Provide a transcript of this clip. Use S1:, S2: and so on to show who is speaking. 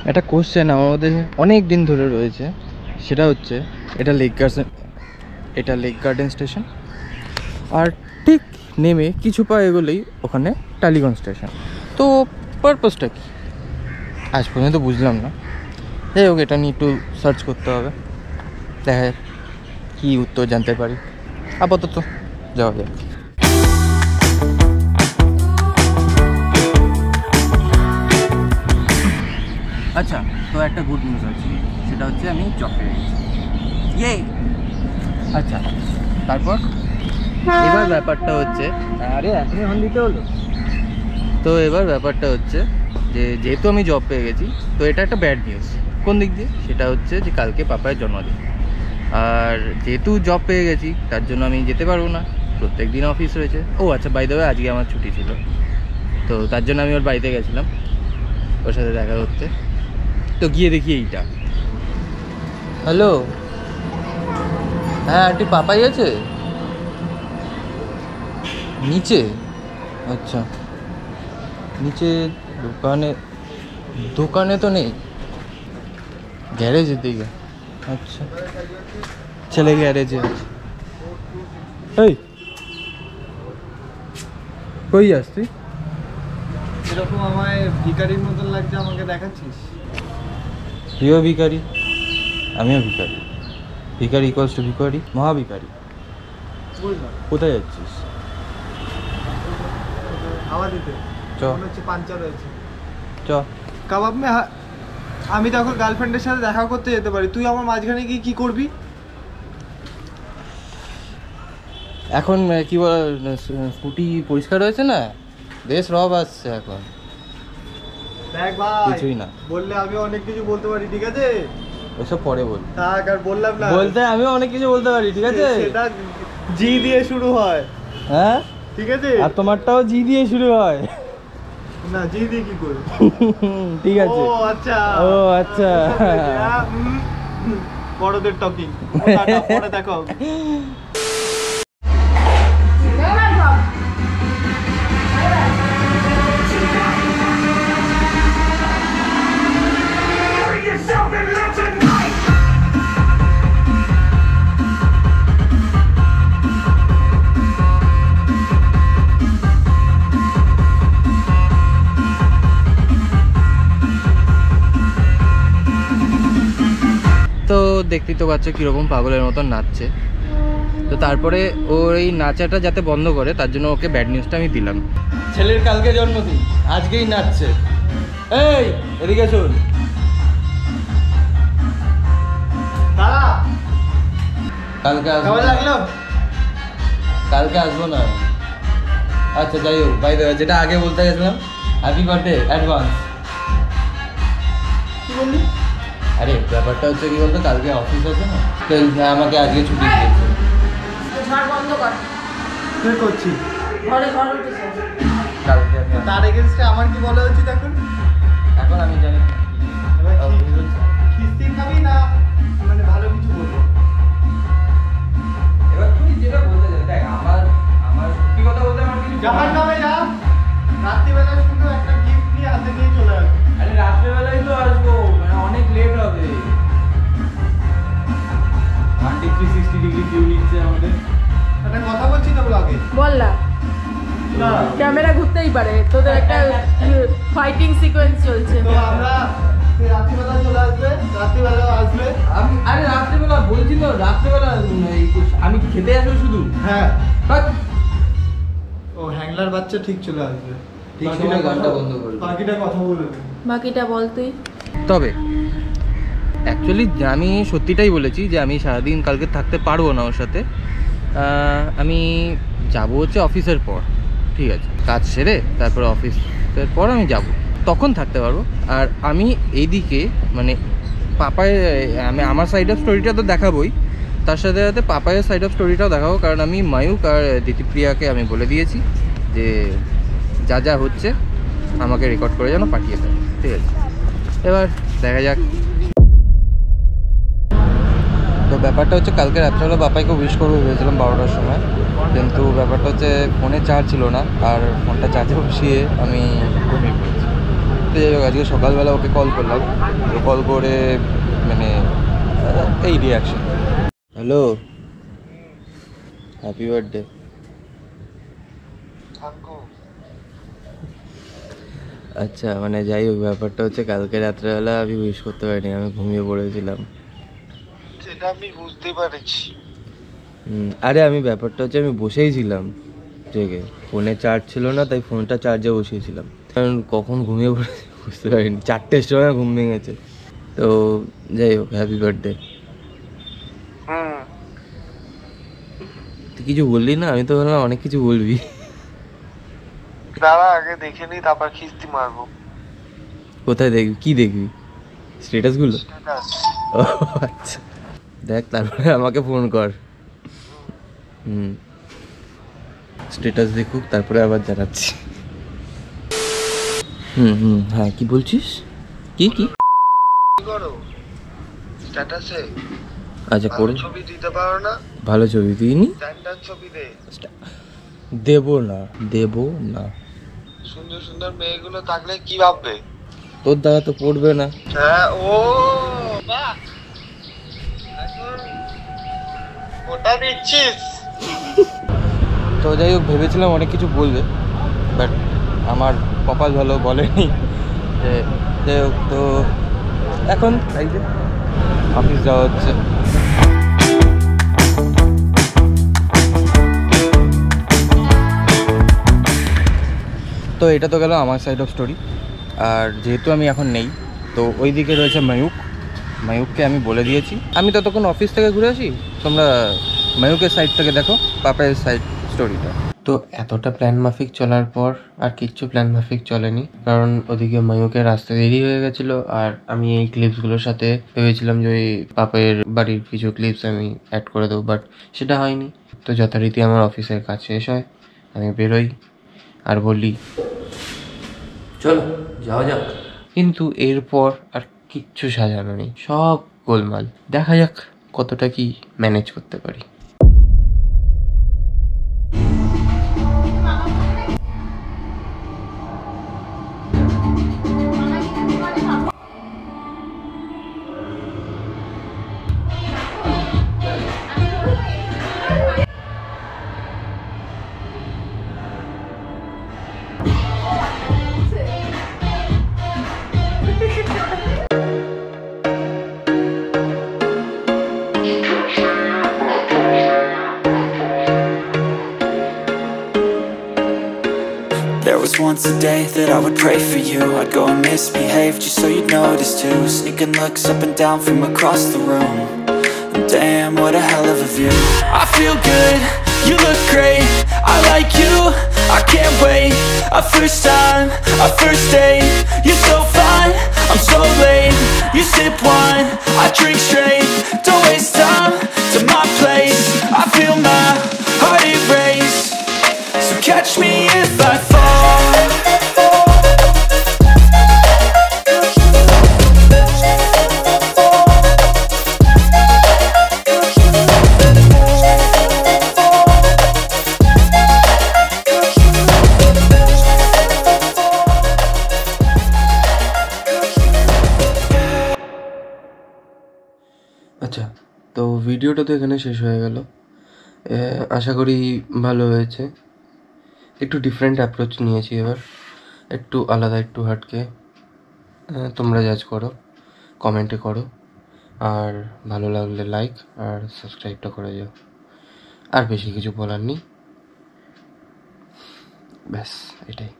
S1: একটা কোশ্চেন আমার মধ্যে অনেক দিন ধরে রয়েছে, সেটা হচ্ছে এটা লেক গার্ডেন স্টেশন, আর ঠিক নেমে কিছু পা এগোলেই ওখানে টালিগঞ্জ স্টেশন। তো পারপাসটা কি আজ পর্যন্ত বুঝলাম না। যাই হোক, এটা নিয়ে একটু সার্চ করতে হবে, দেখা যাক কী উত্তর জানতে পারি। আপাতত যাওয়া যাক। আচ্ছা, তো একটা গুড নিউজ আছে, সেটা হচ্ছে আমি জব পেয়ে গেছি। ইয়ে আচ্ছা, তারপর এবার ব্যাপারটা হচ্ছে, আরে এখনই হন দিতে হলো। তো এবার ব্যাপারটা হচ্ছে যে যেহেতু আমি জব পেয়ে গেছি, তো এটা একটা ব্যাড নিউজ। কোন দিক দিয়ে? সেটা হচ্ছে যে কালকে পাপায়ের জন্মদিন, আর যেহেতু জব পেয়ে গেছি তার জন্য আমি যেতে পারবো না, প্রত্যেক দিন অফিস রয়েছে। ও আচ্ছা, বাই দ্য ওয়ে আজকে আমার ছুটি ছিল, তো তার জন্য আমি ওর বাড়িতে গেছিলাম ওর সাথে দেখা করতে। তো গিয়ে দেখি এইটা। হ্যালো, হ্যাঁ আন্টি, পাপাই আছে নিচে? আচ্ছা, নিচে দোকানে তো নেই, গ্যারেজের দিকে। আচ্ছা, ছেলে গ্যারেজে আছে। এই কই যাস তুই?
S2: এরকম আমায় ভিখারির মতন লাগছে, আমাকে দেখাচ্ছিস?
S1: তুইও ভিখারি, আমিও ভিখারি। ভিখারি ইকুয়ালস টু ভিখারি, মহাভিখারি। কোথায় যাচ্ছিস?
S2: হাওয়া দিতে।
S1: চ,
S2: মনে হচ্ছে পাঞ্চার হয়েছে।
S1: চ।
S2: কাবাব মে আমি তখন গার্লফ্রেন্ডের সাথে দেখা করতে যেতে পারি, তুই আমার মাঝখানে গিয়ে কি করবি?
S1: এখন কি বল, স্কুটি পরিষ্কার হয়েছে না, বেশ রব আসছে এখন।
S2: দেখ ভাই,
S1: কিছুই না
S2: বললে আমি অনেক কিছু বলতে পারি, ঠিক আছে?
S1: ওসব পরে বল।
S2: থাক, আর বললাম না।
S1: বলতে আমিও অনেক কিছু বলতে পারি, ঠিক আছে?
S2: সেটা জি দিয়ে শুরু হয়,
S1: হ্যাঁ
S2: ঠিক আছে?
S1: আর তোমারটাও জি দিয়ে শুরু হয়।
S2: না, জি দিয়ে কি করে?
S1: ঠিক আছে।
S2: ও আচ্ছা,
S1: ও আচ্ছা।
S2: বড়দের টকিং, পরে দেখো।
S1: তো দেখতেই তো পাচ্ছ কীরকম পাগলের মতন নাচছে। তো তারপরে ওর এই নাচাটা যাতে বন্ধ করে তার জন্য ওকে ব্যাড নিউজটা আমি দিলাম। ছেলের কালকে জন্মদিন, আজকেই নাচছে। এই এদিকে শোন,
S2: দাদা
S1: কালকে আসবো
S2: কেমন
S1: না।
S2: লাগলো?
S1: কালকে আসবো না। আচ্ছা যাই হোক, বাই দ্য ওয়ে, যেটা আগে বলতে গেছিলাম, হ্যাপি বার্থডে অ্যাডভান্স।
S2: কি বললি?
S1: আরে ব্যাপারটা হচ্ছে কি বলতো, কালকে অফিস আছে না, তো আমাকে আজকে ছুটি দিয়েছে।
S3: ঝড় বন্ধ কর,
S2: তুই করছিস
S3: ঘরে ঝড় উঠেছে।
S1: কালকে আমি
S2: তার এগেনস্টে আমার কি বলা উচিত এখন?
S1: এখন আমি জানি না।
S2: এবার খিস্তি খাবি না মানে ভালো কিছু বলবো?
S1: এবার তুই যেটা বলতে চাস, দেখ আমার সত্যি কথা বলতে আমার কিছু
S2: জাহান নামে যা, রাত্রিবেলা শুধু একটা গিফট নিয়ে হাতে নিয়ে চলে আসবে।
S1: আরে রাত্রেবেলাই তো আসবো, মানে অনেক লেট হবে। আন্টি 360 ডিগ্রি ভিউ নিচ্ছে আমাদের।
S2: একটা কথা বলছি তো ব্লগে।
S3: বল না,
S2: না,
S3: ক্যামেরা ঘুরতেই পারে, তোদের একটা ফাইটিং সিকোয়েন্স চলছে।
S2: তো আমরা রাত্রিবেলা চলে আসবে, রাত্রিবেলা আসবে।
S1: আরে রাত্রেবেলা বলছি তো, রাত্রেবেলা আমি খেতে আসবো শুধু।
S2: হ্যাঁ,
S1: বাট
S2: ও হ্যাংলার বাচ্চা ঠিক চলে আসবে।
S1: ঠিক সময় গানটা বন্ধ করবে।
S2: বাকিটা কথা বলবে।
S3: বাকিটা বল তুই।
S1: তবে অ্যাকচুয়ালি আমি সত্যিটাই বলেছি যে আমি সারাদিন কালকে থাকতে পারবো না ওর সাথে। আমি যাবো হচ্ছে অফিসের পর, ঠিক আছে, কাজ সেরে তারপর অফিসের পর আমি যাব, তখন থাকতে পারবো। আর আমি এইদিকে মানে আমি আমার সাইড অফ স্টোরিটা তো দেখাবোই, তার সাথে সাথে পাপায়ের সাইড অফ স্টোরিটাও দেখাবো, কারণ আমি মায়ুক আর দিতিপ্রিয়াকে আমি বলে দিয়েছি যে যা যা হচ্ছে আমাকে রেকর্ড করে যেন পাঠিয়ে দেয়, ঠিক আছে? এবার দেখা যাক। তো ব্যাপারটা হচ্ছে কালকে রাত্রেবেলা বাপাইকে উইশ করবো ভেবেছিলাম 12টার সময়, কিন্তু ব্যাপারটা হচ্ছে ফোনে চার্জ ছিল না, আর ফোনটা চার্জে বসিয়ে আমি ঘুমিয়ে পড়েছি। তো যাই হোক, আজকে সকালবেলা ওকে কল করলাম, তো কল করে মানে এই রিয়াকশন। Hello, happy birthday. আচ্ছা মানে যাই হোক, ব্যাপারটা হচ্ছে কালকে রাত্রেবেলা আমি উইশ করতে পারিনি, আমি ঘুমিয়ে পড়েছিলাম।
S2: সেটা আমি বুঝতে পারছি।
S1: আরে আমি ব্যাপারটা হচ্ছে আমি বসেই ছিলাম জেগে, ফোনে চার্জ ছিল না, তাই ফোনটা চার্জে বসিয়েছিলাম। কারণ কখন ঘুমিয়ে পড়েছি বুঝতে পারিনি, 4টের সময় ঘুম ভেঙেছে। তো যাই হোক, হ্যাপি বার্থডে। তুই কিছু বললি না? আমি তো ভাবলাম অনেক কিছু বলবি।
S2: দাঁড়া আগে দেখে নি, তারপর খিস্তি মারবো।
S1: কোথায় দেখবি? কি দেখবি? স্ট্যাটাসগুলো? ও আচ্ছা, দেখ তারপরে আমাকে ফোন কর। স্ট্যাটাস দেখুক, তারপরে আবার জানাচ্ছি। হ্যাঁ, কি বলছিস? কি কি
S2: করো স্ট্যাটাসে?
S1: আচ্ছা করে
S2: ছবি দিতে পারো না?
S1: ভালো ছবি দিইনি,
S2: স্ট্যান্ডার্ড ছবি দে।
S1: দেবো না।
S2: সুন্দর সুন্দর মেয়েগুলো থাকলে কি ভাববে?
S1: তোর দ্বারা তো পড়বে না।
S2: হ্যাঁ, ও বাহ, এখন ওটা দিচ্ছিস?
S1: তো যাই হোক, ভেবেছিলাম অনেক কিছু বলবে, বাট আমার কপাল ভালো বলেনি। যে যাই হোক, তো এখন এই যে অফিস যাওয়া হচ্ছে। তো এটা তো গেল আমার সাইড অফ স্টোরি। আর যেহেতু আমি এখন নেই, তো ওই দিকে রয়েছে মায়ুককে আমি বলে দিয়েছি আমি ততক্ষণ অফিস থেকে ঘুরে আসি, তোমরা মায়ুকের সাইড থেকে দেখো পাপায়ের সাইড স্টোরিটা। তো এতটা প্ল্যান মাফিক চলার পর আর কিচ্ছু প্ল্যান মাফিক চলেনি, কারণ ওদিকে মায়ুকের আসতে দেরি হয়ে গেছিলো। আর আমি এই ক্লিপসগুলোর সাথে ভেবেছিলাম যে ওই পাপায়ের বাড়ির কিছু ক্লিপস আমি অ্যাড করে দেবো, বাট সেটা হয়নি। তো যথারীতি আমার অফিসের কাজ শেষ হয়, আমি বেরোই আর বলি চলো যাওয়া যাক। কিন্তু এরপর আর কিচ্ছু সাজানো নেই, সব গোলমাল। দেখা যাক কতটা কি ম্যানেজ করতে পারি।
S4: There was once a day that I would pray for you. I'd go and misbehave just so you'd notice too. Sneaking looks up and down from across the room. And damn, what a hell of a view. I feel good, you look great. I like you, I can't wait. A first time, a first date. You're so fine, I'm so late. You sip wine, I drink straight. Don't waste time to my place. I feel my heart erase. So catch me if I fall.
S1: আচ্ছা, তো ভিডিওটা তো এখানে শেষ হয়ে গেল। আশা করি ভালো হয়েছে। একটু ডিফারেন্ট অ্যাপ্রোচ নিয়েছি এবার, একটু আলাদা, একটু হাটকে। তোমরা জাজ করো, কমেন্টে করো, আর ভালো লাগলে লাইক আর সাবস্ক্রাইবটা করে যাও। আর বেশি কিছু বলার নেই, ব্যাস এটাই।